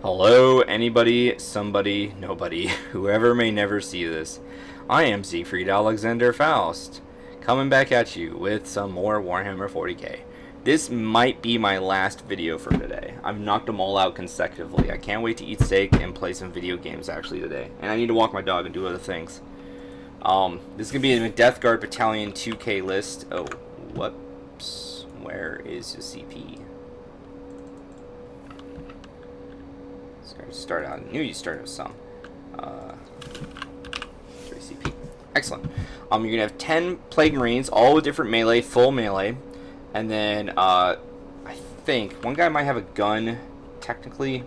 Hello, anybody, somebody, nobody, whoever may never see this. I am Siegfried Alexander Faust, coming back at you with some more Warhammer 40k. This might be my last video for today. I've knocked them all out consecutively. I can't wait to eat steak and play some video games actually today. And I need to walk my dog and do other things. This is going to be in a Deathguard Battalion 2k list. Oh, whoops. Where is the CP? Start out. I knew you started with some. 3 CP. Excellent. You're gonna have 10 Plague Marines, all with different melee, full melee, and then I think one guy might have a gun, technically,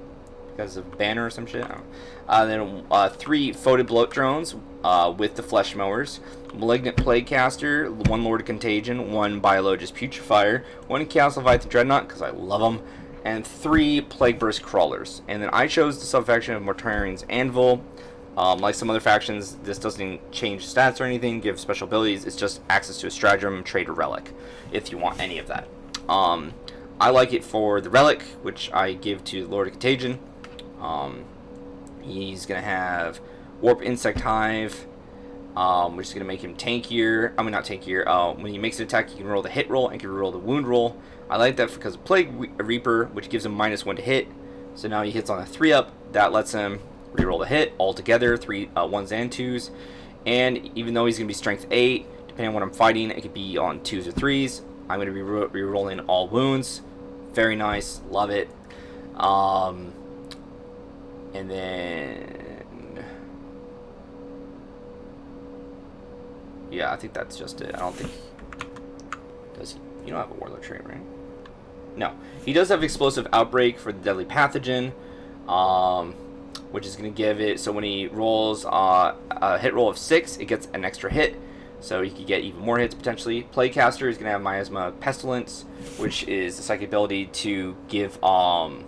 because of banner or some shit. I don't know. Then 3 Foated Bloat Drones with the Flesh Mowers, Malignant Plague Caster, 1 Lord of Contagion, 1 Biologist Putrefier, 1 Calcified Dreadnought because I love them, and 3 Plague Burst Crawlers. And then I chose the sub-faction of Mortarian's Anvil. Like some other factions, this doesn't change stats or anything, give special abilities. It's just access to a stratagem, trade, or relic, if you want any of that. I like it for the relic, which I give to Lord of Contagion. He's going to have Warp Insect Hive, which is going to make him tankier. I mean, not tankier. When he makes an attack, you can roll the hit roll and can roll the wound roll. I like that because of Plague Reaper, which gives him -1 to hit. So now he hits on a 3-up. That lets him reroll the hit altogether, 3 1s and 2s. And even though he's going to be strength 8, depending on what I'm fighting, it could be on 2s or 3s. I'm going to be rerolling all wounds. Very nice. Love it. And then... yeah, I think that's just it. I don't think... does he? You don't have a Warlord trait, right? No. He does have Explosive Outbreak for the Deadly Pathogen, which is going to give it... so when he rolls a hit roll of 6, it gets an extra hit. So he could get even more hits, potentially. Plaguecaster is going to have Miasma Pestilence, which is the psychic ability to give... -1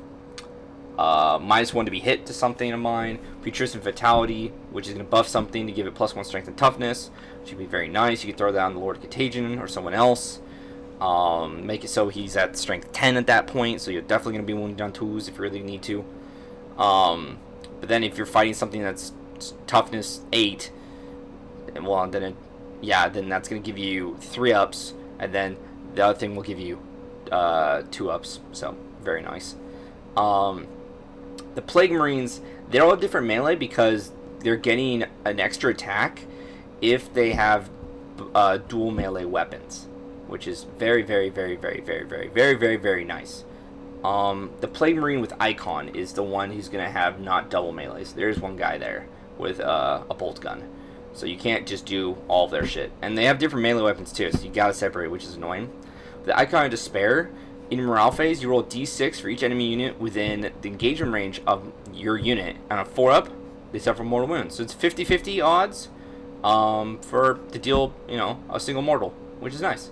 to be hit to something of mine. Putrescent Fatality, which is going to buff something to give it +1 strength and toughness, which would be very nice. You could throw that on the Lord of Contagion or someone else. Make it so he's at strength 10 at that point, so you're definitely going to be wounded on 2s if you really need to. But then if you're fighting something that's toughness 8, well, then then that's going to give you 3-ups, and then the other thing will give you 2-ups, so very nice. The Plague Marines, they're all different melee because they're getting an extra attack if they have dual melee weapons, which is very, very, very, very, very, very, very, very, very nice. The Plague Marine with Icon is the one who's going to have not double melees. There's one guy there with a bolt gun. So you can't just do all of their shit. And they have different melee weapons too, so you gotta separate, which is annoying. The Icon of Despair, in morale phase, you roll d6 for each enemy unit within the engagement range of your unit. On a 4-up, they suffer mortal wounds. So it's 50-50 odds to deal, a single mortal, which is nice.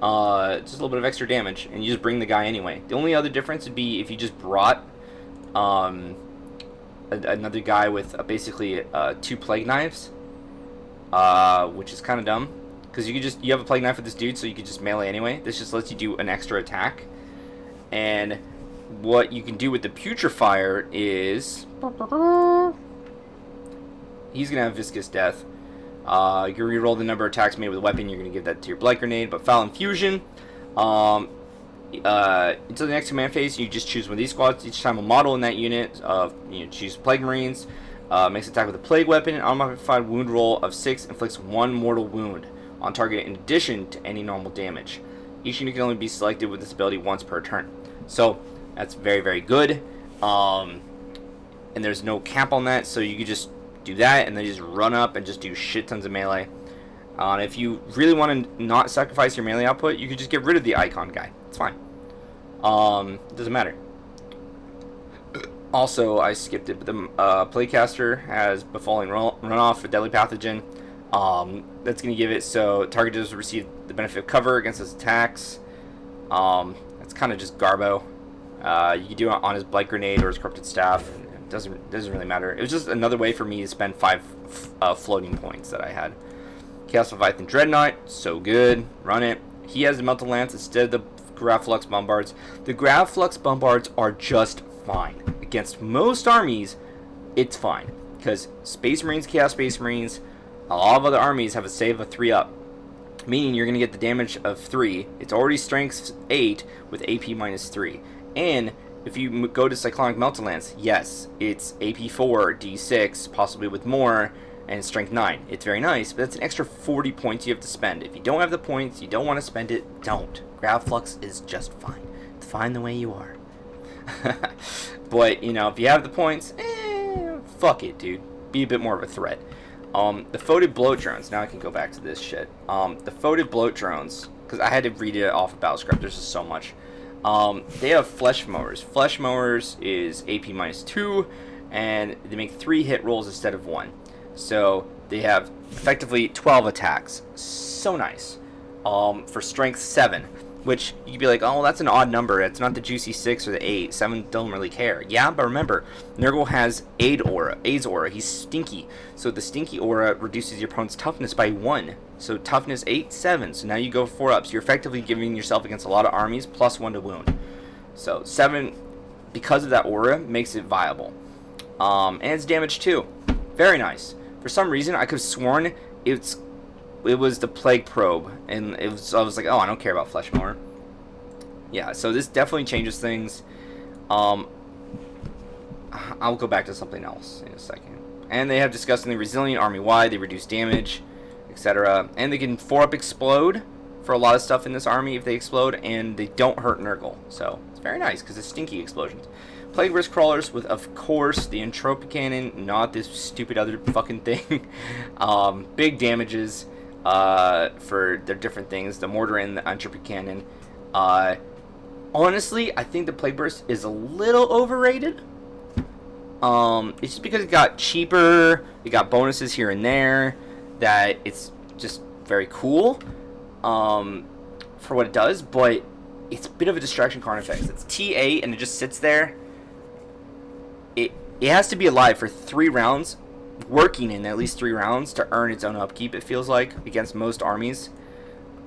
Just a little bit of extra damage, and you just bring the guy anyway. The only other difference would be if you just brought another guy with basically 2 plague knives, which is kind of dumb. Because you have a plague knife with this dude, so you could just melee anyway. This just lets you do an extra attack. And what you can do with the Putrefier is... he's going to have Viscous Death. You can reroll the number of attacks made with a weapon. You're going to give that to your Blight Grenade. But Foul Infusion, until the next command phase, you just choose one of these squads. Each time a model in that unit, choose Plague Marines, makes attack with a Plague Weapon. An unmodified wound roll of 6 inflicts 1 mortal wound on target in addition to any normal damage. Each unit can only be selected with this ability once per turn. So that's very, very good. And there's no cap on that, so you can just do that and then just run up and just do shit tons of melee. If you really want to not sacrifice your melee output, you can just get rid of the Icon guy. It's fine. It doesn't matter. Also, I skipped it, but the Plaguecaster has Befalling Runoff for Deadly Pathogen. That's going to give it so target does receive the benefit of cover against his attacks. That's kind of just garbo. You can do it on his Blight Grenade or his Corrupted Staff. It doesn't really matter. It was just another way for me to spend 5 floating points that I had. Chaos Leviathan Dreadnought, so good. Run it. He has the Melted Lance instead of the Grav Flux Bombards. The Grav Flux Bombards are just fine. against most armies, it's fine. Because Space Marines, Chaos Space Marines, a lot of other armies have a save of 3 up. Meaning you're going to get the damage of 3. It's already strength 8 with AP minus 3. And if you go to Cyclonic Melted Lance, yes, it's AP 4, D6, possibly with more, and strength 9. It's very nice, but that's an extra 40 points you have to spend. If you don't have the points, you don't want to spend it, don't. Gravflux is just fine. It's fine the way you are. But, you know, if you have the points, fuck it, dude. Be a bit more of a threat. The Foetid Bloat Drones, now I can go back to this shit. The Foetid Bloat Drones, because I had to read it off of Battlescript, there's just so much. They have Flesh Mowers. Flesh Mowers is AP minus 2, and they make 3 hit rolls instead of 1. So they have effectively 12 attacks. So nice. For strength 7, which you could be like, oh, well, that's an odd number. It's not the juicy 6 or the 8. 7 don't really care. Yeah, but remember, Nurgle has Aid's aura. He's stinky. So the stinky aura reduces your opponent's toughness by 1. So toughness 8, 7. So now you go 4 up. So you're effectively giving yourself against a lot of armies plus 1 to wound. So 7, because of that aura, makes it viable. And it's damage 2. Very nice. For some reason, I could have sworn it was the Plague Probe, and I was like, oh, I don't care about Flesh Mower. Yeah, so this definitely changes things. I'll go back to something else in a second. And they have disgustingly resilient army-wide. They reduce damage, etc. And they can 4-up explode for a lot of stuff in this army if they explode, and they don't hurt Nurgle. So it's very nice because it's stinky explosions. Plague Risk Crawlers with, of course, the Entropic Cannon, not this stupid other fucking thing. Big damages for their different things. The Mortar and the Entropic Cannon. Honestly, I think the Plague Burst is a little overrated. It's just because it got cheaper, it got bonuses here and there, that it's just very cool for what it does, but it's a bit of a distraction Carnifex. It's T8 and it just sits there. It has to be alive for 3 rounds, working in at least 3 rounds to earn its own upkeep, it feels like, against most armies.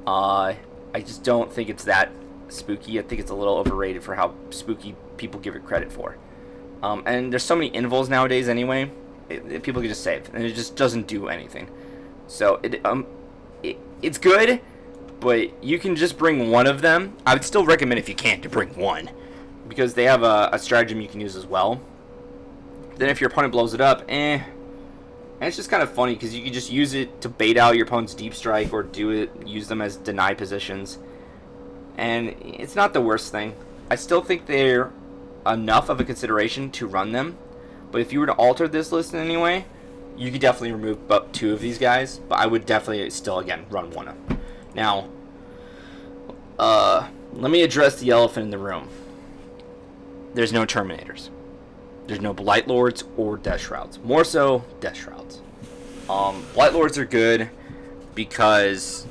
I just don't think it's that spooky. I think it's a little overrated for how spooky people give it credit for. And there's so many invulns nowadays anyway, people can just save, and it just doesn't do anything. So it's good, but you can just bring 1 of them. I would still recommend, if you can, to bring 1, because they have a stratagem you can use as well. Then if your opponent blows it up, and it's just kind of funny because you can just use it to bait out your opponent's deep strike, or use them as deny positions, and it's not the worst thing. I still think they're enough of a consideration to run them, but if you were to alter this list in any way, you could definitely remove about 2 of these guys, but I would definitely still, again, run 1 of them. Now, let me address the elephant in the room. There's no Terminators. There's no Blight Lords or Death Shrouds. More so, Death Shrouds. Blight Lords are good because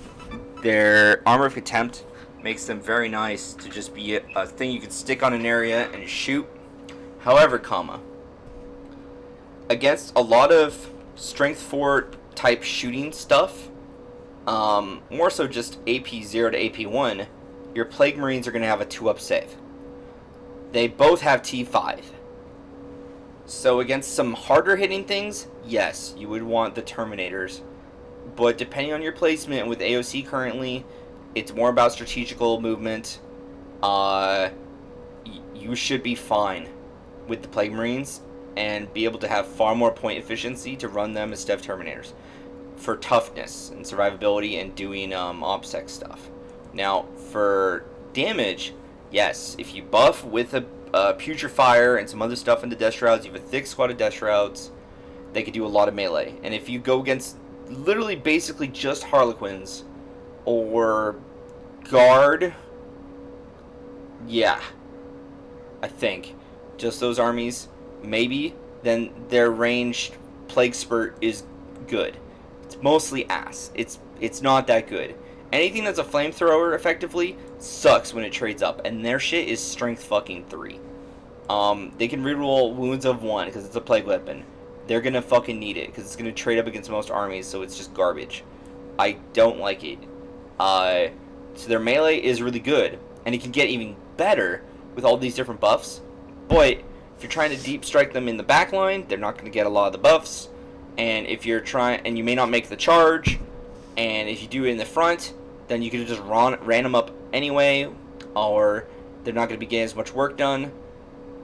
their Armor of Contempt makes them very nice to just be a thing you can stick on an area and shoot. However, against a lot of Strength 4 type shooting stuff, more so just AP 0 to AP 1, your Plague Marines are going to have a 2-up save. They both have T5. So against some harder hitting things, yes, you would want the Terminators. But depending on your placement, with AOC currently, it's more about strategical movement. You should be fine with the Plague Marines and be able to have far more point efficiency to run them as Dev Terminators for toughness and survivability and doing OPSEC stuff. Now, for damage, yes, if you buff with a Putrefire and some other stuff in the Death Shrouds, you have a thick squad of Death Shrouds, they could do a lot of melee. And if you go against literally basically just Harlequins or Guard, yeah, I think just those armies, maybe, then their ranged Plague Spurt is good. It's mostly ass. It's not that good. Anything that's a flamethrower, effectively, sucks when it trades up, and their shit is strength fucking 3. They can reroll wounds of 1 because it's a plague weapon. They're gonna fucking need it because it's gonna trade up against most armies, so it's just garbage. I don't like it. So their melee is really good, and it can get even better with all these different buffs. But If you're trying to deep strike them in the back line, they're not going to get a lot of the buffs. And if you're trying, and you may not make the charge, and if you do it in the front, then you can just ran them up anyway, or they're not going to be getting as much work done.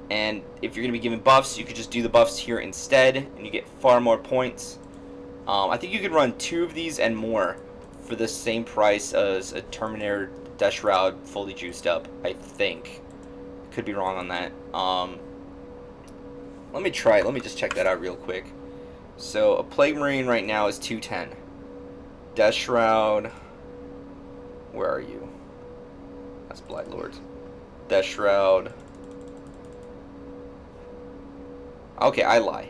And if you're going to be giving buffs, you could just do the buffs here instead, and you get far more points. I think you could run 2 of these and more for the same price as a Terminator Death Shroud fully juiced up, I think. Could be wrong on that. Let me just check that out real quick. So a Plague Marine right now is 210. Death Shroud, where are you? That's Blight Lords. Death Shroud. Okay, I lie.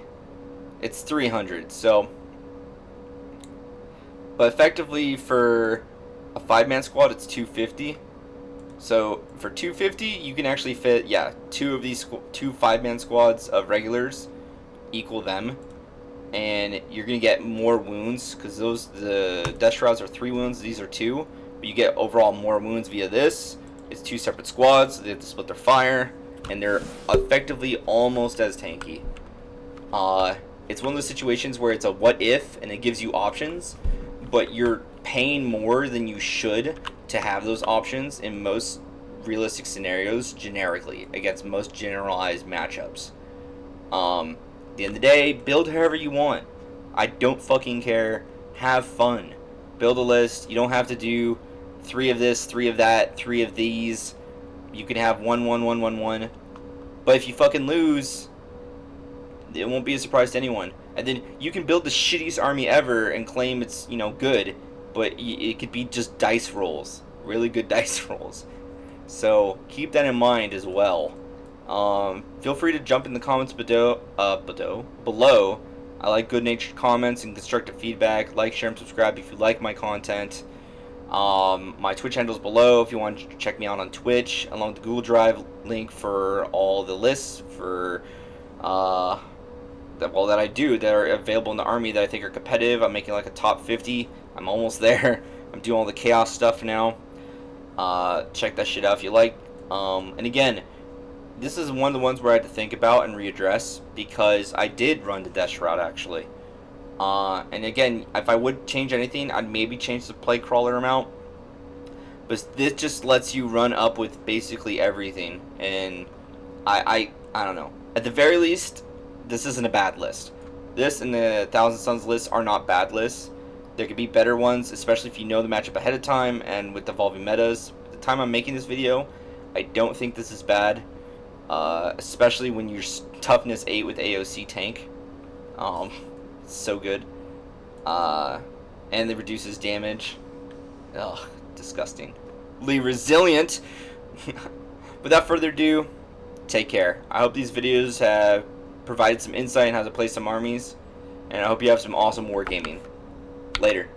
It's 300. So, but effectively for a 5-man squad, it's 250. So for 250, you can actually fit, 2 of these 2 5-man squads of regulars equal them, and you're gonna get more wounds because the Death Shrouds are 3 wounds. These are 2, but you get overall more wounds via this. It's 2 separate squads. So they have to split their fire, and they're effectively almost as tanky. It's one of those situations where it's a what if, and it gives you options, but you're paying more than you should to have those options in most realistic scenarios generically against most generalized matchups. At the end of the day, build however you want. I don't fucking care. Have fun. Build a list. You don't have to do 3 of this, 3 of that, 3 of these. You can have 1, 1, 1, 1, 1. But if you fucking lose, it won't be a surprise to anyone. And then you can build the shittiest army ever and claim it's, good, but it could be just dice rolls. Really good dice rolls. So keep that in mind as well. Feel free to jump in the comments below. I like good-natured comments and constructive feedback. Like, share, and subscribe if you like my content. My Twitch handle is below if you want to check me out on Twitch, along with the Google Drive link for all the lists for that I do that are available in the army that I think are competitive. I'm making like a top 50. I'm almost there. I'm doing all the chaos stuff now. Check that shit out if you like. And again, this is one of the ones where I had to think about and readdress because I did run the Death Shroud actually. And again, if I would change anything, I'd maybe change the Plague Crawler amount. But this just lets you run up with basically everything, and I don't know. At the very least, this isn't a bad list. This and the Thousand Suns list are not bad lists. There could be better ones, especially if you know the matchup ahead of time and with evolving metas. At the time I'm making this video, I don't think this is bad, especially when you're toughness 8 with AOC tank. It's so good. And it reduces damage. Ugh, disgustingly resilient. Without further ado, take care. I hope these videos have provided some insight on how to play some armies, and I hope you have some awesome wargaming. Later.